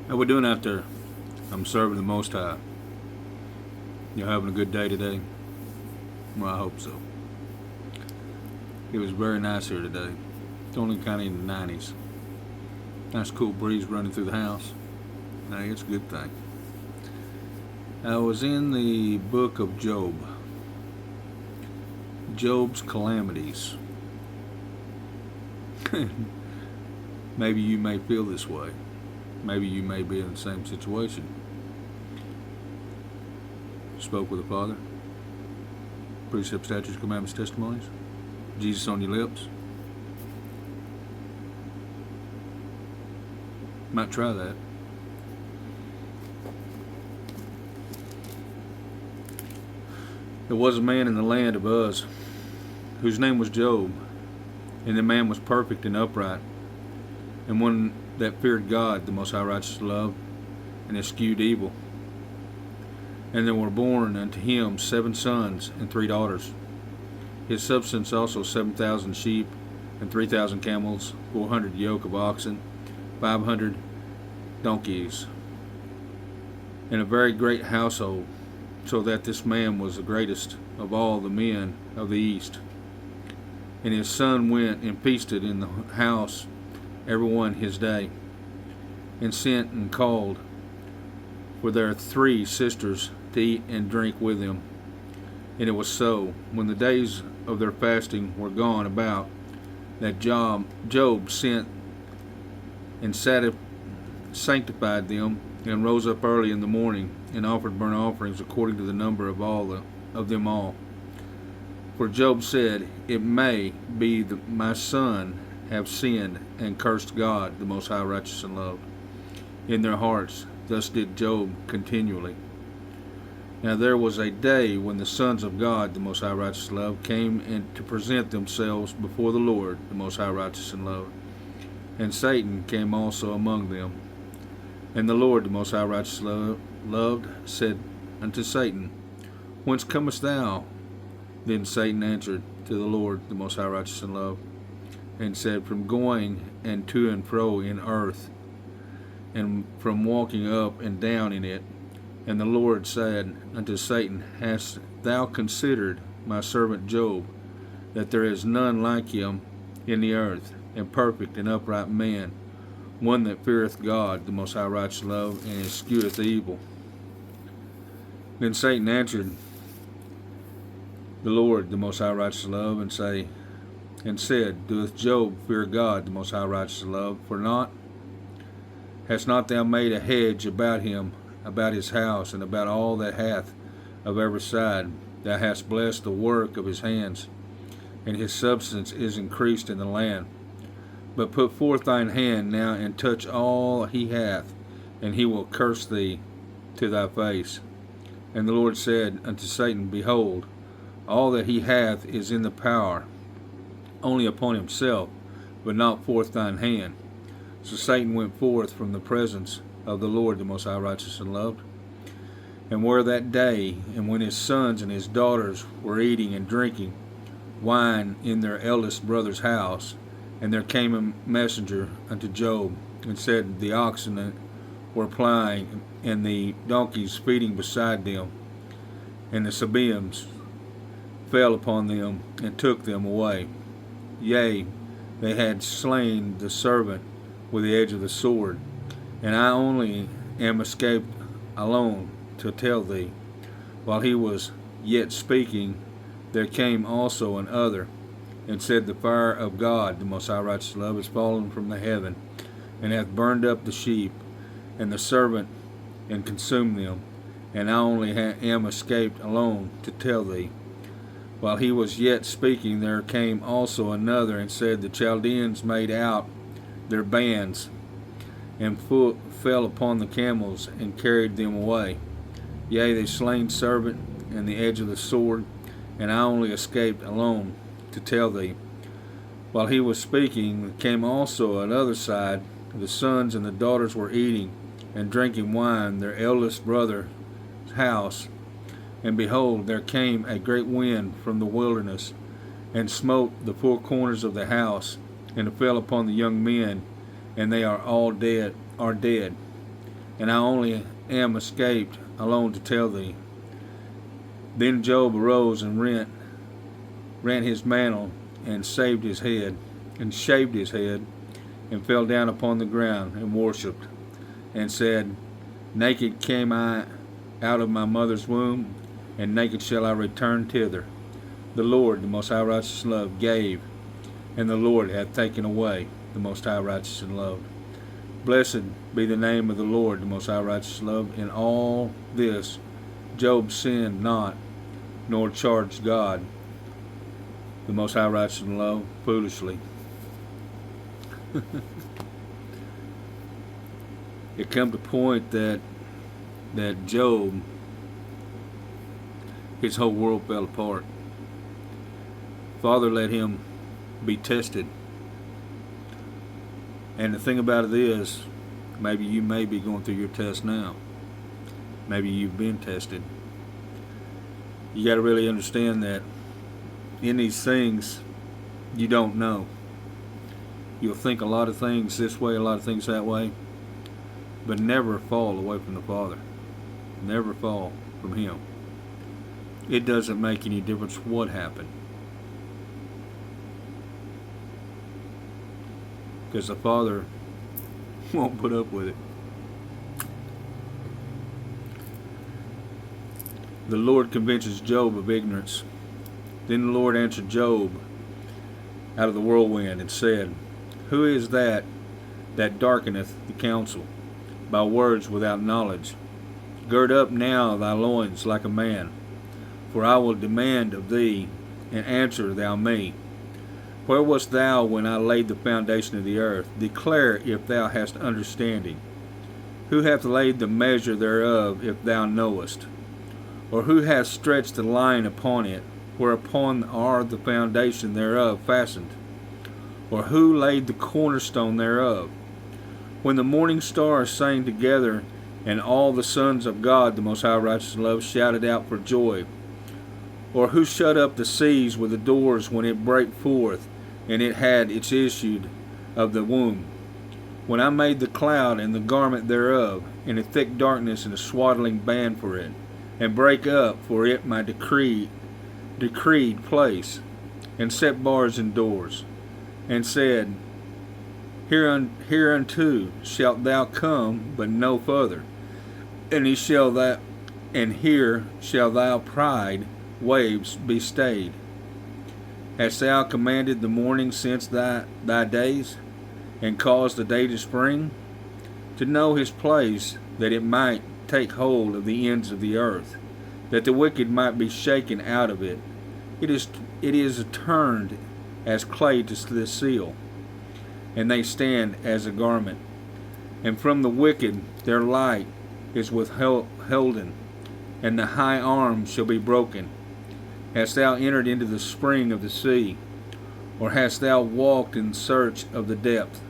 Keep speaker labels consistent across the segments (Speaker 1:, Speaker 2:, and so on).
Speaker 1: How we doing out there? I'm serving the Most High. You having a good day today? Well, I hope so. It was very nice here today. It's only kind of in the 90s. Nice cool breeze running through the house. Hey, it's a good thing. I was in the book of Job. Job's calamities. Maybe you may feel this way. Maybe you may be in the same situation. Spoke with the Father. Precepts, statutes, commandments, testimonies. Jesus on your lips. Might try that. There was a man in the land of Uz, whose name was Job, and the man was perfect and upright, and one that feared God, the Most High righteous love, and eschewed evil. And there were born unto him 7 sons and 3 daughters. His substance also 7,000 sheep, and 3,000 camels, 400 yoke of oxen, 500 donkeys, and a very great household, so that this man was the greatest of all the men of the east. And his son went and feasted in the house every one his day, and sent and called for their 3 sisters to eat and drink with him. And it was so, when the days of their fasting were gone about, that Job sent and sanctified them, and rose up early in the morning, and offered burnt offerings according to the number of them all. For Job said, It may be that my son have sinned and cursed God, the Most High righteous and loved, in their hearts. Thus did Job continually. Now there was a day when the sons of God, the Most High righteous and loved, came in to present themselves before the Lord, the Most High righteous and loved. And Satan came also among them. And the Lord, the Most High righteous loved, said unto Satan, Whence comest thou? Then Satan answered to the Lord, the Most High righteous and loved, and said, From going and to and fro in earth, and from walking up and down in it. And the Lord said unto Satan, Hast thou considered my servant Job, that there is none like him in the earth, and perfect and upright man, one that feareth God, the Most High righteous love, and escheweth evil? Then Satan answered the Lord, the Most High righteous love, and said, Doeth Job fear God, the Most High righteous love, for naught? Hast not thou made a hedge about him, about his house, and about all that hath of every side? Thou hast blessed the work of his hands, and his substance is increased in the land. But put forth thine hand now, and touch all he hath, and he will curse thee to thy face. And the Lord said unto Satan, Behold, all that he hath is in the power, only upon himself, but not forth thine hand. So Satan went forth from the presence of the Lord, the Most High righteous and loved. And were that day, and when his sons and his daughters were eating and drinking wine in their eldest brother's house, and there came a messenger unto Job, and said, The oxen were plying, and the donkeys feeding beside them, and the Sabaeans fell upon them, and took them away. Yea, they had slain the servant with the edge of the sword, and I only am escaped alone to tell thee. While he was yet speaking, there came also another, and said, The fire of God, the Most High righteous love, is fallen from the heaven, and hath burned up the sheep and the servant, and consumed them. And I only am escaped alone to tell thee. While he was yet speaking, there came also another, and said, The Chaldeans made out their bands, and fell upon the camels, and carried them away. Yea, they slain servant and the edge of the sword, and I only escaped alone to tell thee. While he was speaking, came also another side. The sons and the daughters were eating and drinking wine, their eldest brother's house. And behold, there came a great wind from the wilderness, and smote the 4 corners of the house, and it fell upon the young men, and they are all dead. and I only am escaped alone to tell thee. Then Job arose and rent his mantle and shaved his head, and fell down upon the ground and worshipped, and said, Naked came I out of my mother's womb, and naked shall I return thither. The Lord, the most high righteous and loved, gave, and the Lord hath taken away, the most high righteous and loved. Blessed be the name of the Lord, the most high righteous and loved. In all this Job sinned not, nor charged God, the most high righteous and loved, foolishly. It come to point that Job, his whole world fell apart. Father let him be tested. And the thing about it is, maybe you may be going through your test now. Maybe you've been tested. You got to really understand that in these things, you don't know. You'll think a lot of things this way, a lot of things that way, but never fall away from the Father. Never fall from Him. It doesn't make any difference what happened, because the Father won't put up with it. The Lord convinces Job of ignorance. Then the Lord answered Job out of the whirlwind and said, Who is that darkeneth the counsel by words without knowledge? Gird up now thy loins like a man, for I will demand of thee, and answer thou me. Where wast thou when I laid the foundation of the earth? Declare if thou hast understanding. Who hath laid the measure thereof, if thou knowest? Or who hath stretched the line upon it, whereupon are the foundation thereof fastened? Or who laid the cornerstone thereof? When the morning stars sang together, and all the sons of God, the most high righteous and loved, shouted out for joy? Or who shut up the seas with the doors when it brake forth, and it had its issue of the womb? When I made the cloud and the garment thereof, and a thick darkness and a swaddling band for it, and brake up for it my decreed place, and set bars and doors, and said, Hereunto shalt thou come, but no further, and here shall thy pride waves be stayed. Hast thou commanded the morning since thy days, and caused the day to spring, to know his place, that it might take hold of the ends of the earth, that the wicked might be shaken out of it? It is turned as clay to the seal, and they stand as a garment. And from the wicked their light is withholden, and the high arm shall be broken. Hast thou entered into the spring of the sea, or hast thou walked in search of the depth?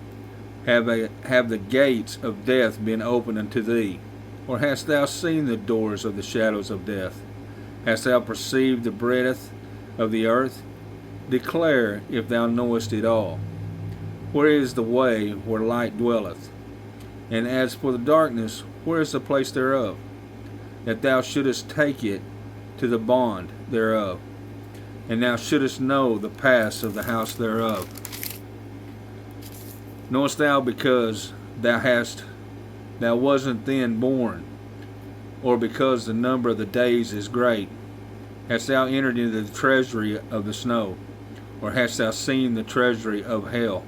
Speaker 1: Have the gates of death been opened unto thee? Or hast thou seen the doors of the shadows of death? Hast thou perceived the breadth of the earth? Declare if thou knowest it all. Where is the way where light dwelleth? And as for the darkness, where is the place thereof? That thou shouldest take it to the bond thereof, and thou shouldest know the paths of the house thereof. Knowest thou because thou wasn't then born, or because the number of the days is great? Hast thou entered into the treasury of the snow, or hast thou seen the treasury of hell,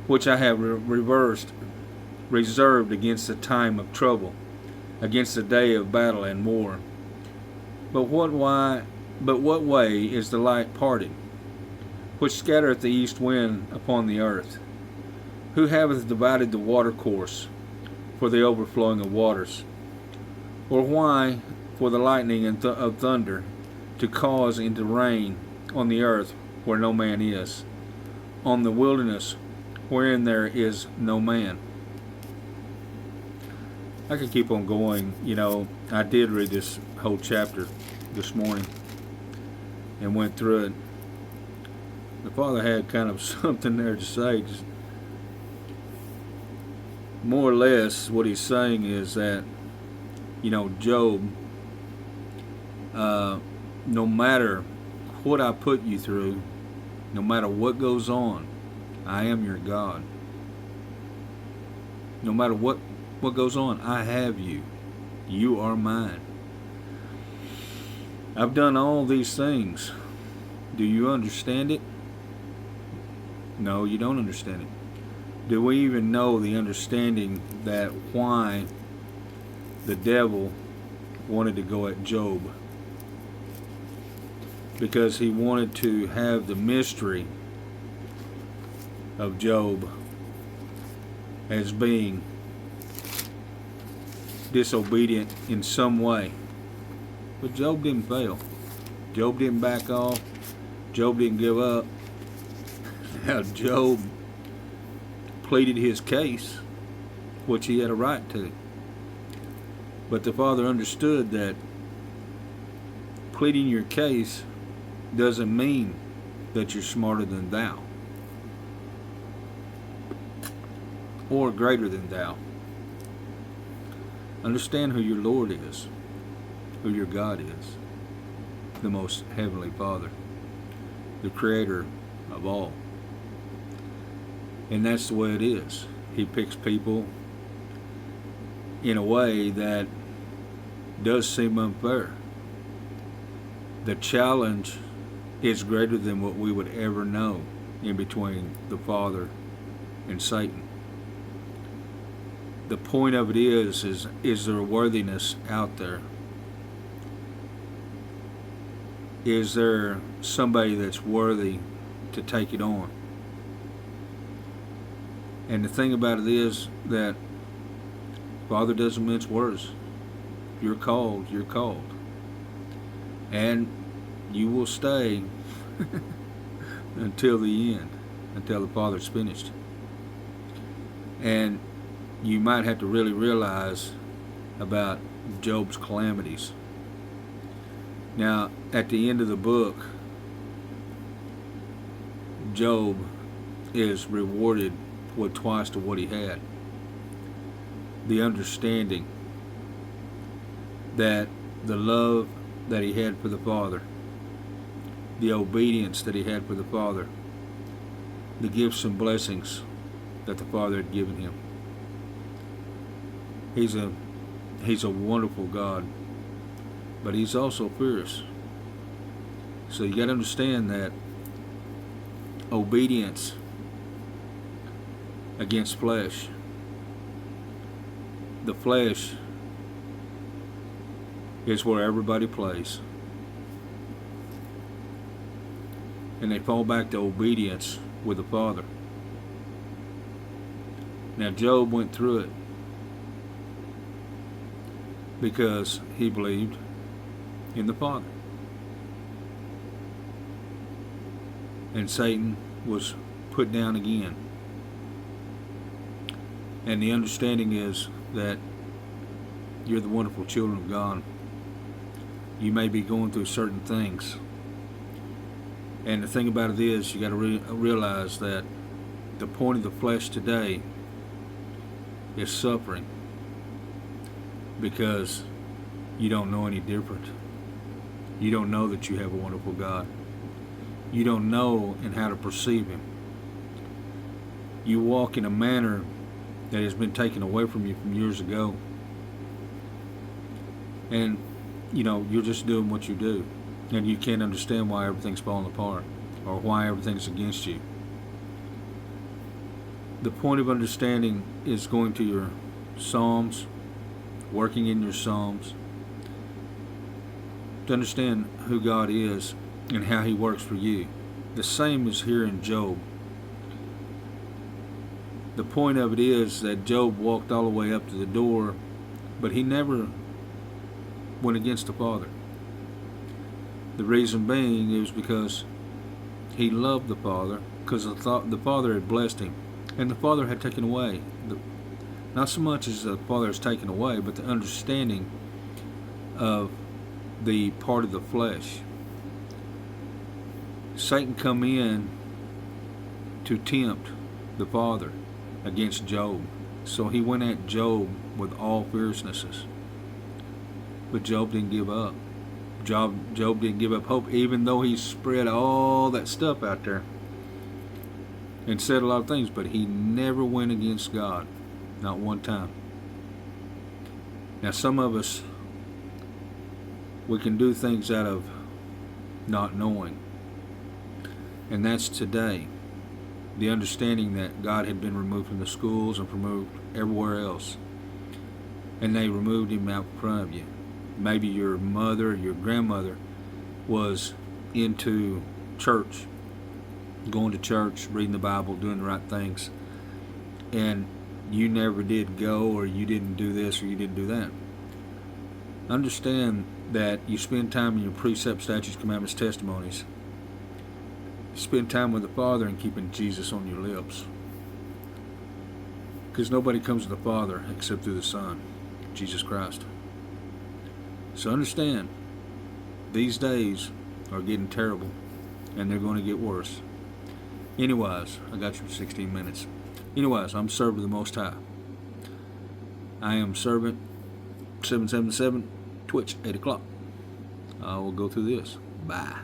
Speaker 1: which I have reserved against the time of trouble, against the day of battle and war? But what way is the light parted, which scattereth the east wind upon the earth? Who hath divided the watercourse for the overflowing of waters? Or why for the lightning of thunder, to cause into rain on the earth where no man is, on the wilderness wherein there is no man? I could keep on going. I did read this whole chapter this morning and went through it. The Father had kind of something there to say. more or less what he's saying is that, Job, no matter what I put you through, no matter what goes on, I am your God. No matter what goes on, I have you. You are mine. I've done all these things. Do you understand it? No, you don't understand it. Do we even know the understanding that why the devil wanted to go at Job? Because he wanted to have the mystery of Job as being disobedient in some way. But Job didn't fail. Job didn't back off. Job didn't give up. Now Job pleaded his case, which he had a right to. But the Father understood that pleading your case doesn't mean that you're smarter than thou or greater than thou. Understand who your Lord is, who your God is, the most heavenly Father, the creator of all. And that's the way it is. He picks people in a way that does seem unfair. The challenge is greater than what we would ever know in between the Father and Satan. The point of it is there worthiness out there? Is there somebody that's worthy to take it on? And the thing about it is that Father doesn't mince words. You're called, you're called. And you will stay until the end, until the Father's finished. And you might have to really realize about Job's calamities. Now, at the end of the book, Job is rewarded with twice to what he had. The understanding that the love that he had for the Father, the obedience that he had for the Father, the gifts and blessings that the Father had given him. He's a wonderful God, but he's also fierce. So you got to understand that obedience against flesh, the flesh is where everybody plays. And they fall back to obedience with the Father. Now Job went through it because he believed in the Father. And Satan was put down again. And the understanding is that you're the wonderful children of God. You may be going through certain things. And the thing about it is, you got to realize that the point of the flesh today is suffering because you don't know any different. You don't know that you have a wonderful God. You don't know and how to perceive Him. You walk in a manner that has been taken away from you from years ago. And, you're just doing what you do. And you can't understand why everything's falling apart or why everything's against you. The point of understanding is going to your Psalms, working in your Psalms, to understand who God is and how He works for you. The same is here in Job. The point of it is that Job walked all the way up to the door, but he never went against the Father. The reason being is because he loved the Father, because the Father had blessed him, and the Father had taken away. Not so much as the Father has taken away, but the understanding of the part of the flesh. Satan come in to tempt the Father against Job. So he went at Job with all fiercenesses. But Job didn't give up. Job didn't give up hope, even though he spread all that stuff out there and said a lot of things, but he never went against God. Not one time. Now, some of us, we can do things out of not knowing. And that's today. The understanding that God had been removed from the schools and removed everywhere else. And they removed him out in front of you. Maybe your mother, your grandmother was into church, going to church, reading the Bible, doing the right things. And you never did go, or you didn't do this, or you didn't do that. Understand that you spend time in your precepts, statutes, commandments, testimonies. Spend time with the Father and keeping Jesus on your lips. Because nobody comes to the Father except through the Son, Jesus Christ. So understand, these days are getting terrible, and they're going to get worse. Anyways, I got you for 16 minutes. Anyways, I'm servant of the Most High. I am servant 777, Twitch, 8 o'clock. I will go through this. Bye.